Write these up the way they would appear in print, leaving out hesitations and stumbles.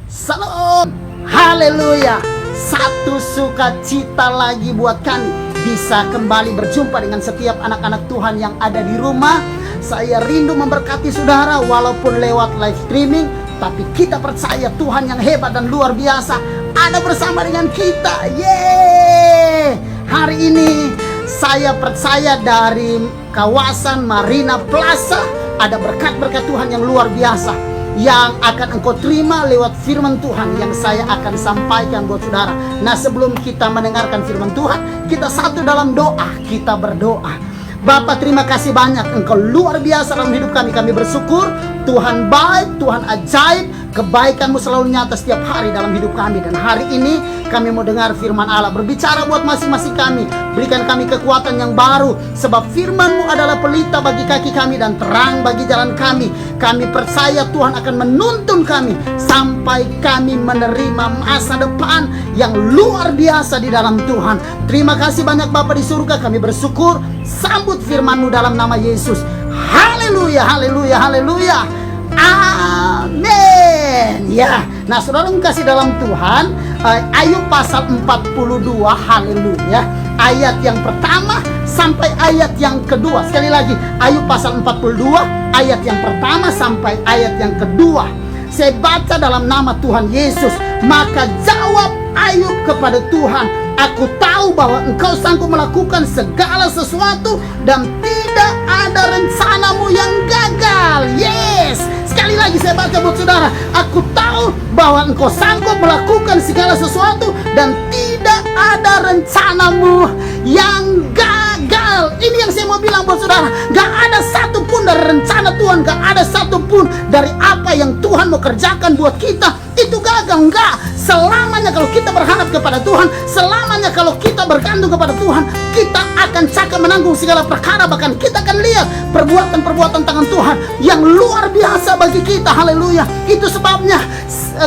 Salam. Haleluya. Satu sukacita lagi buat kami bisa kembali berjumpa dengan setiap anak-anak Tuhan yang ada di rumah. Saya rindu memberkati saudara walaupun lewat live streaming, tapi kita percaya Tuhan yang hebat dan luar biasa ada bersama dengan kita. Yeay. Hari ini saya percaya dari kawasan Marina Plaza ada berkat-berkat Tuhan yang luar biasa yang akan engkau terima lewat firman Tuhan yang saya akan sampaikan buat saudara. Nah, sebelum kita mendengarkan firman Tuhan, kita satu dalam doa, kita berdoa. Bapa, terima kasih banyak, Engkau luar biasa dalam hidup kami. Kami bersyukur, Tuhan baik, Tuhan ajaib, kebaikan-Mu selalu nyata setiap hari dalam hidup kami. Dan hari ini kami mau dengar firman Allah, berbicara buat masing-masing kami. Berikan kami kekuatan yang baru, sebab firman-Mu adalah pelita bagi kaki kami dan terang bagi jalan kami. Kami percaya Tuhan akan menuntun kami sampai kami menerima masa depan yang luar biasa di dalam Tuhan. Terima kasih banyak Bapa di surga, kami bersyukur. Sambut firman-Mu dalam nama Yesus. Haleluya, haleluya, haleluya. Amin. Ya, nah saudara kasih dalam Tuhan, Ayub pasal 42, haleluya. Ayat yang pertama sampai ayat yang kedua. Sekali lagi, Ayub pasal 42, ayat yang pertama sampai ayat yang kedua. Saya baca dalam nama Tuhan Yesus. Maka jawab Ayub kepada Tuhan, aku tahu bahwa Engkau sanggup melakukan segala sesuatu dan tidak ada rencanamu yang gagal. Yes. Sekali lagi saya baca buat saudara, aku tahu bahwa Engkau sanggup melakukan segala sesuatu dan tidak ada rencanamu yang gagal. Ini yang saya mau bilang buat saudara, gak ada satupun dari rencana Tuhan, gak ada satupun dari apa yang Tuhan mau kerjakan buat kita itu gagal. Enggak. Selamanya kalau kita berharap kepada Tuhan, selamanya kalau kita bergantung kepada Tuhan, kita akan cakap menanggung segala perkara. Bahkan kita akan lihat perbuatan-perbuatan tangan Tuhan yang luar biasa bagi kita. Haleluya. Itu sebabnya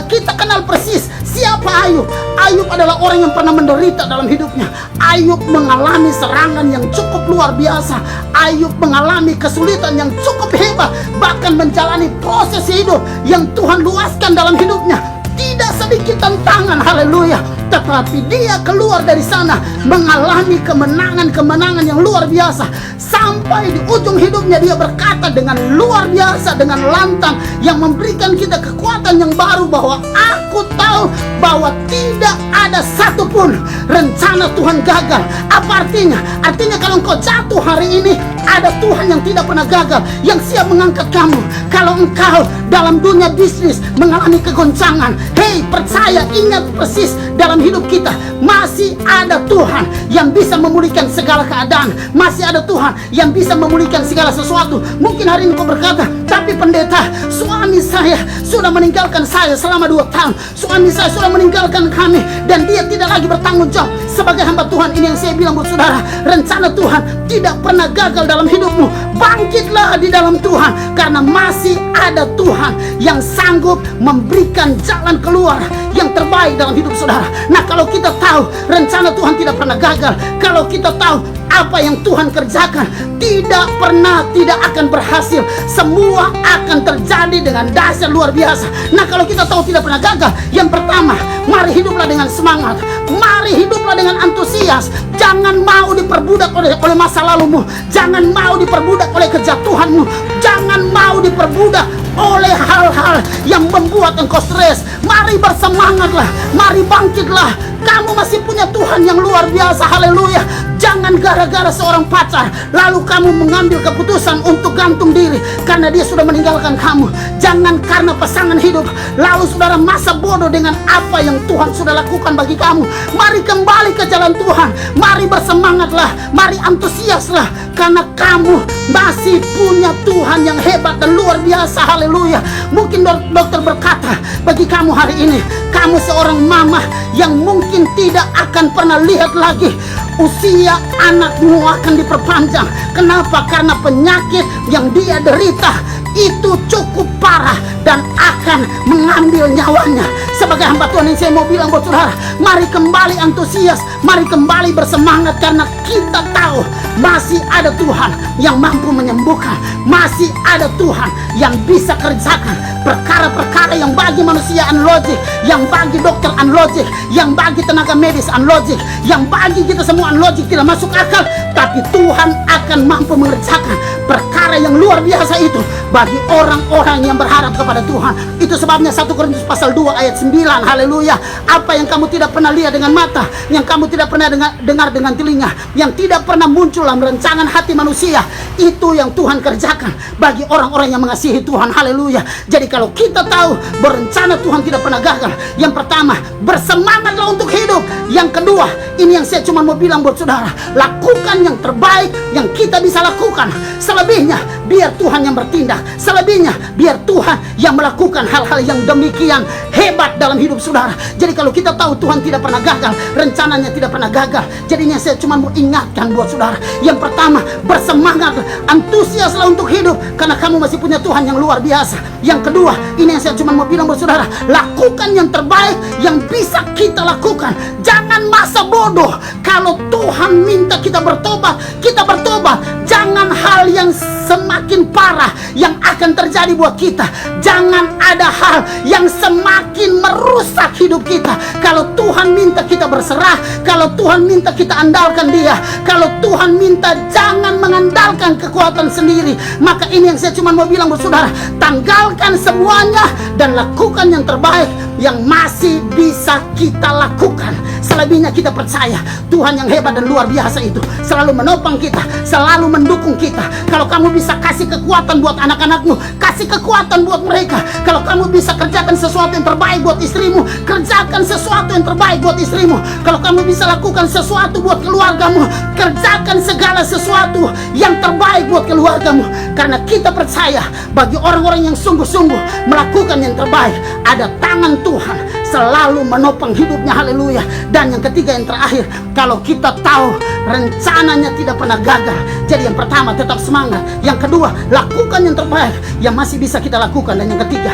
kita kenal persis siapa Ayub. Ayub adalah orang yang pernah menderita dalam hidupnya. Ayub mengalami serangan yang cukup luar biasa. Ayub mengalami kesulitan yang cukup hebat, bahkan menjalani proses hidup yang Tuhan luaskan dalam hidupnya. Tidak sedikit tantangan, haleluya. Tetapi dia keluar dari sana mengalami kemenangan-kemenangan yang luar biasa. Sampai di ujung hidupnya dia berkata dengan luar biasa, dengan lantang, yang memberikan kita kekuatan yang baru, bahwa aku tahu bahwa tidak ada satupun rencana Tuhan gagal. Apa artinya? Artinya kalau engkau jatuh hari ini, ada Tuhan yang tidak pernah gagal, yang siap mengangkat kamu. Kalau engkau dalam dunia bisnis mengalami kegoncangan, hei, percaya, ingat persis, dalam hidup kita masih ada Tuhan yang bisa memulihkan segala keadaan. Masih ada Tuhan yang bisa memulihkan segala sesuatu. Mungkin hari ini kau berkata, tapi pendeta, suami saya sudah meninggalkan saya selama 2 tahun. Suami saya sudah meninggalkan kami dan dia tidak lagi bertanggung jawab sebagai hamba Tuhan. Ini yang saya bilang buat saudara, rencana Tuhan tidak pernah gagal dalam hidupmu. Bangkitlah di dalam Tuhan, karena masih ada Tuhan yang sanggup memberikan jalan keluar yang terbaik dalam hidup saudara. Nah, kalau kita tahu rencana Tuhan tidak pernah gagal, kalau kita tahu apa yang Tuhan kerjakan tidak pernah tidak akan berhasil, semua akan terjadi dengan dahsyat luar biasa. Nah, kalau kita tahu tidak pernah gagal, yang pertama, mari hiduplah dengan semangat, mari hiduplah dengan antusias. Jangan mau diperbudak oleh masa lalumu, jangan mau diperbudak oleh kejatuhanmu, jangan mau diperbudak oleh hal-hal yang membuat engkau stres. Mari bersemangatlah, mari bangkitlah. Kamu masih punya Tuhan yang luar biasa, haleluya. Jangan gara-gara seorang pacar lalu kamu mengambil keputusan untuk gantung diri karena dia sudah meninggalkan kamu. Jangan karena pasangan hidup lalu saudara masa bodoh dengan apa yang Tuhan sudah lakukan bagi kamu. Mari kembali ke jalan Tuhan, mari bersemangatlah, mari antusiaslah, karena kamu masih punya Tuhan yang hebat dan luar biasa, haleluya. Mungkin dokter berkata bagi kamu hari ini, kamu seorang mama yang mungkin tidak akan pernah lihat lagi usia anakmu akan diperpanjang. Kenapa? Karena penyakit yang dia derita itu cukup parah dan akan mengambil nyawanya. Sebagai hamba Tuhan yang saya mau bilang buat saudara, mari kembali antusias, mari kembali bersemangat, karena kita tahu masih ada Tuhan yang mampu menyembuhkan, masih ada Tuhan yang bisa kerjakan perkara-perkara yang bagi manusia unlogik, yang bagi dokter unlogik, yang bagi tenaga medis unlogik, yang bagi kita semua unlogik, tidak masuk akal. Tapi Tuhan akan mampu mengerjakan perkara yang luar biasa itu bagi orang-orang yang berharap kepada Tuhan. Itu sebabnya 1 Korintus pasal 2 ayat 9. Haleluya. Apa yang kamu tidak pernah lihat dengan mata, yang kamu tidak pernah dengar dengan telinga, yang tidak pernah muncul dalam rancangan hati manusia, itu yang Tuhan kerjakan bagi orang-orang yang mengasihi Tuhan. Haleluya. Jadi kalau kita tahu berencana Tuhan tidak pernah gagal, yang pertama, bersemangatlah untuk hidup. Yang kedua, ini yang saya cuma mau bilang buat saudara, lakukan yang terbaik yang kita bisa lakukan. Selebihnya biar Tuhan yang bertindak. Selebihnya biar Tuhan yang melakukan hal-hal yang demikian hebat dalam hidup saudara. Jadi kalau kita tahu Tuhan tidak pernah gagal, rencananya tidak pernah gagal, jadinya saya cuma mau ingatkan buat saudara, yang pertama, bersemangat, antusiaslah untuk hidup karena kamu masih punya Tuhan yang luar biasa. Yang kedua, ini yang saya cuma mau bilang buat saudara, lakukan yang terbaik yang bisa kita lakukan. Jangan masa bodoh. Kalau Tuhan minta kita bertobat, kita bertobat. Jangan hal yang semakin parah yang akan terjadi buat kita. Jangan ada hal yang semakin merusak hidup kita. Kalau Tuhan minta kita berserah, kalau Tuhan minta kita andalkan Dia, kalau Tuhan minta jangan mengandalkan kekuatan sendiri, maka ini yang saya cuma mau bilang buat saudara, tanggalkan semuanya dan lakukan yang terbaik yang masih bisa kita lakukan. Selebihnya kita percaya Tuhan yang hebat dan luar biasa itu selalu menopang kita, selalu mendukung kita. Kalau kamu bisa kasih kekuatan buat anak-anakmu, kasih kekuatan buat mereka. Kalau kamu bisa kerjakan sesuatu yang terbaik buat istrimu, kerjakan sesuatu yang terbaik buat istrimu. Kalau kamu bisa lakukan sesuatu buat keluargamu, kerjakan segala sesuatu yang terbaik buat keluargamu. Karena kita percaya bagi orang-orang yang sungguh-sungguh melakukan yang terbaik, ada tangan Tuhan selalu menopang hidupnya. Haleluya. Dan yang ketiga, yang terakhir, kalau kita tahu rencananya tidak pernah gagal, jadi yang pertama, tetap semangat. Yang kedua, lakukan yang terbaik yang masih bisa kita lakukan. Dan yang ketiga,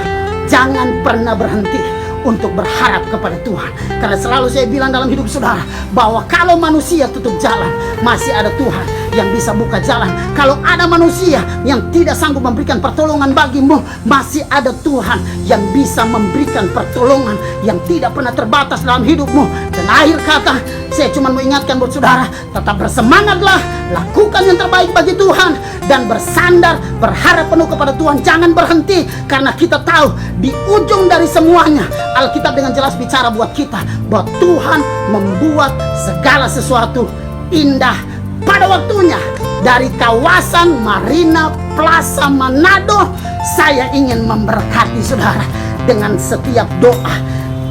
jangan pernah berhenti untuk berharap kepada Tuhan. Karena selalu saya bilang dalam hidup saudara, bahwa kalau manusia tutup jalan, masih ada Tuhan yang bisa buka jalan. Kalau ada manusia yang tidak sanggup memberikan pertolongan bagimu, masih ada Tuhan yang bisa memberikan pertolongan yang tidak pernah terbatas dalam hidupmu. Dan akhir kata, saya cuma mau ingatkan buat saudara, tetap bersemangatlah, lakukan yang terbaik bagi Tuhan, dan bersandar, berharap penuh kepada Tuhan. Jangan berhenti, karena kita tahu di ujung dari semuanya, Alkitab dengan jelas bicara buat kita bahwa Tuhan membuat segala sesuatu indah pada waktunya. Dari kawasan Marina Plaza Manado, saya ingin memberkati saudara dengan setiap doa.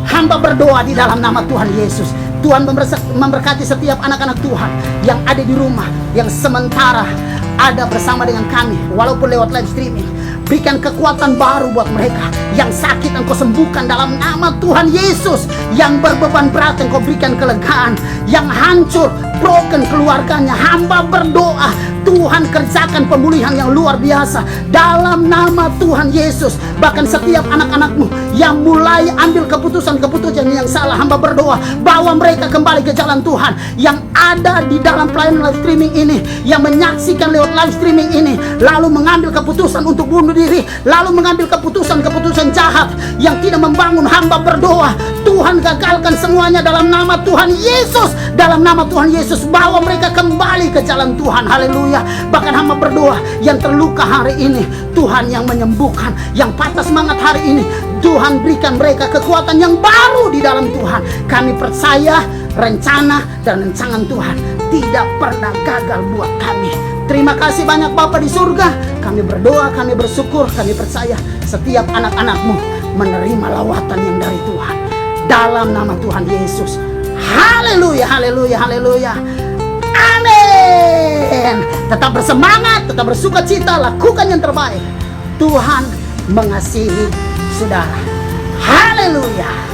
Hamba berdoa di dalam nama Tuhan Yesus. Tuhan memberkati setiap anak-anak Tuhan yang ada di rumah, yang sementara ada bersama dengan kami walaupun lewat live streaming. Berikan kekuatan baru buat mereka. Yang sakit Engkau sembuhkan dalam nama Tuhan Yesus. Yang berbeban berat Engkau berikan kelegaan. Yang hancur, broken keluarganya, hamba berdoa Tuhan kerjakan pemulihan yang luar biasa dalam nama Tuhan Yesus. Bahkan setiap anak-anakmu yang mulai ambil keputusan-keputusan yang salah, hamba berdoa bawa mereka kembali ke jalan Tuhan. Yang ada di dalam pelayanan live streaming ini, yang menyaksikan lewat live streaming ini, lalu mengambil keputusan untuk bunuh diri, lalu mengambil keputusan-keputusan jahat yang tidak membangun, hamba berdoa Tuhan gagalkan semuanya dalam nama Tuhan Yesus. Dalam nama Tuhan Yesus, bawa mereka kembali ke jalan Tuhan. Haleluya. Bahkan hamba berdoa yang terluka hari ini, Tuhan yang menyembuhkan. Yang patah semangat hari ini, Tuhan berikan mereka kekuatan yang baru di dalam Tuhan. Kami percaya rencana dan rancangan Tuhan tidak pernah gagal buat kami. Terima kasih banyak Bapa di surga. Kami berdoa, kami bersyukur, kami percaya setiap anak-anakmu menerima lawatan yang dari Tuhan. Dalam nama Tuhan Yesus. Haleluya, haleluya, haleluya. Amin. Tetap bersemangat, tetap bersuka cita, lakukan yang terbaik. Tuhan mengasihi saudara. Haleluya.